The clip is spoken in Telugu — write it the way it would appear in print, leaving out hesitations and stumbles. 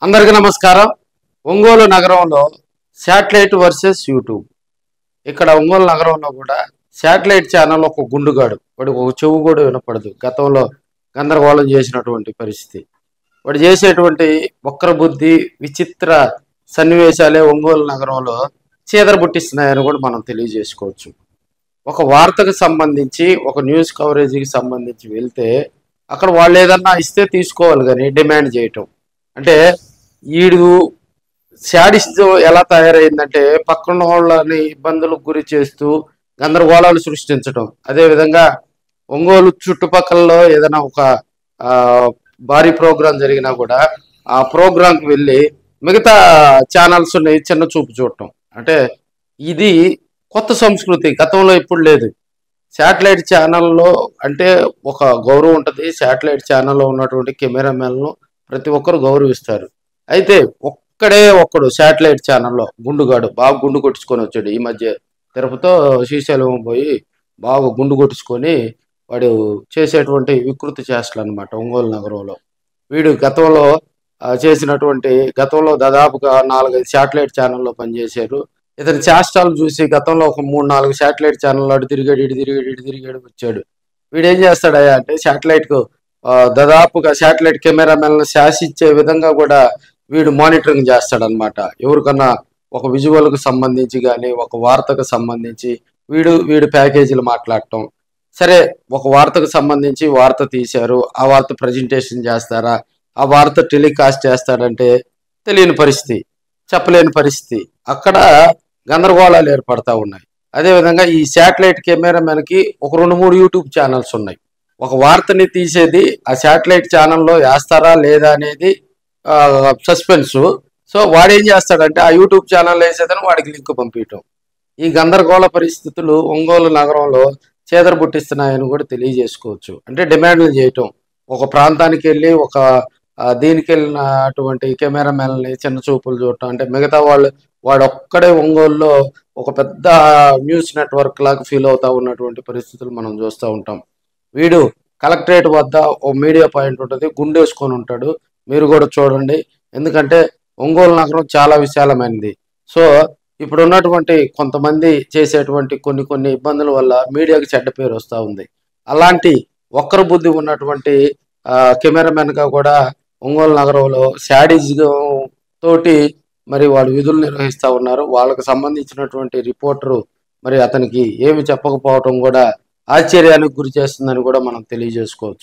అందరికీ నమస్కారం. ఒంగోలు నగరంలో శాటిలైట్ వర్సెస్ యూట్యూబ్. ఇక్కడ ఒంగోలు నగరంలో కూడా శాటిలైట్ ఛానల్ ఒక గుండుగాడు, వాడికి ఒక చెవు కూడా వినపడదు. గతంలో గందరగోళం చేసినటువంటి పరిస్థితి, వాడు చేసేటువంటి వక్ర బుద్ధి, విచిత్ర సన్నివేశాలే ఒంగోలు నగరంలో చీదర పుట్టిస్తున్నాయని కూడా మనం తెలియజేసుకోవచ్చు. ఒక వార్తకు సంబంధించి, ఒక న్యూస్ కవరేజీకి సంబంధించి వెళ్తే అక్కడ వాళ్ళు ఏదన్నా ఇస్తే తీసుకోవాలి, కానీ డిమాండ్ చేయటం అంటే ఈడు శాడిస్టం ఎలా తయారైందంటే పక్కన వాళ్ళని ఇబ్బందులకు గురి చేస్తూ గందరగోళాలు సృష్టించడం. అదేవిధంగా ఒంగోలు చుట్టుపక్కలలో ఏదైనా ఒక భారీ ప్రోగ్రాం జరిగినా కూడా ఆ ప్రోగ్రాంకి వెళ్ళి మిగతా ఛానల్స్ చిన్న చూపు చూడటం. అంటే ఇది కొత్త సంస్కృతి, గతంలో ఇప్పుడు లేదు. శాటిలైట్ ఛానల్లో అంటే ఒక గౌరవం ఉంటుంది. శాటిలైట్ ఛానల్లో ఉన్నటువంటి కెమెరామెన్లను ప్రతి ఒక్కరు గౌరవిస్తారు. అయితే ఒక్కడు శాటిలైట్ ఛానల్లో గుండుగాడు బాగా గుండు కొట్టించుకొని వచ్చాడు. ఈ మధ్య తిరుపతితో శ్రీశైలం పోయి బాగా గుండు కొట్టించుకొని వాడు చేసేటువంటి వికృతి చేష్టలు అనమాట ఒంగోలు నగరంలో. వీడు గతంలో గతంలో దాదాపుగా 4-5 శాటిలైట్ ఛానల్లో పనిచేశారు. ఇతని చేష్టాలు చూసి గతంలో ఒక 3-4 శాటిలైట్ ఛానల్ అటు తిరిగాడు, ఇటు తిరిగాడు వచ్చాడు. వీడు ఏం చేస్తాడయ్యా అంటే శాటిలైట్కు దాదాపుగా శాటిలైట్ కెమెరామెన్లను శాసించే విధంగా కూడా వీడు మానిటరింగ్ చేస్తాడనమాట. ఎవరికన్నా ఒక విజువల్కు సంబంధించి కానీ, ఒక వార్తకు సంబంధించి వీడు ప్యాకేజీలు మాట్లాడటం. సరే, ఒక వార్తకు సంబంధించి వార్త తీశారు, ఆ వార్త ప్రజెంటేషన్ చేస్తారా, ఆ వార్త టెలికాస్ట్ చేస్తాడంటే తెలియని పరిస్థితి, చెప్పలేని పరిస్థితి. అక్కడ గందరగోళాలు ఏర్పడతా ఉన్నాయి. అదేవిధంగా ఈ శాటిలైట్ కెమెరామెన్కి ఒక 2-3 యూట్యూబ్ ఛానల్స్ ఉన్నాయి. ఒక వార్తని తీసేది ఆ శాటిలైట్ ఛానల్లో వేస్తారా లేదా అనేది సస్పెన్స్. సో వాడేం చేస్తాడంటే ఆ యూట్యూబ్ ఛానల్ వేసేదని వాడికి లింక్ పంపించడం. ఈ గందరగోళ పరిస్థితులు ఒంగోలు నగరంలో చేదర పుట్టిస్తున్నాయని కూడా తెలియజేసుకోవచ్చు. అంటే డిమాండ్లు చేయటం, ఒక ప్రాంతానికి వెళ్ళి ఒక దీనికి వెళ్ళినటువంటి కెమెరామెన్ని చిన్న చూపులు చూడటం. అంటే మిగతా వాడొక్కడే ఒంగోలులో ఒక పెద్ద న్యూస్ నెట్వర్క్ లాగా ఫీల్ అవుతా ఉన్నటువంటి పరిస్థితులు మనం చూస్తూ ఉంటాం. వీడు కలెక్టరేట్ వద్ద ఓ మీడియా పాయింట్ ఉంటుంది, గుండేసుకొని ఉంటాడు. మీరు కూడా చూడండి, ఎందుకంటే ఒంగోలు నగరం చాలా విశాలమైనది. సో ఇప్పుడు ఉన్నటువంటి కొంతమంది చేసేటువంటి కొన్ని ఇబ్బందుల వల్ల మీడియాకి చెడ్డ పేరు వస్తూ ఉంది. అలాంటి వక్ర బుద్ధి ఉన్నటువంటి కెమెరామెన్గా కూడా ఒంగోలు నగరంలో శాడిజం తోటి మరి వాళ్ళు విధులు నిర్వహిస్తూ ఉన్నారు. వాళ్ళకు సంబంధించినటువంటి రిపోర్టరు మరి అతనికి ఏమి చెప్పకపోవటం కూడా ఆశ్చర్యానికి గురి చేస్తుందని కూడా మనం తెలియజేసుకోవచ్చు.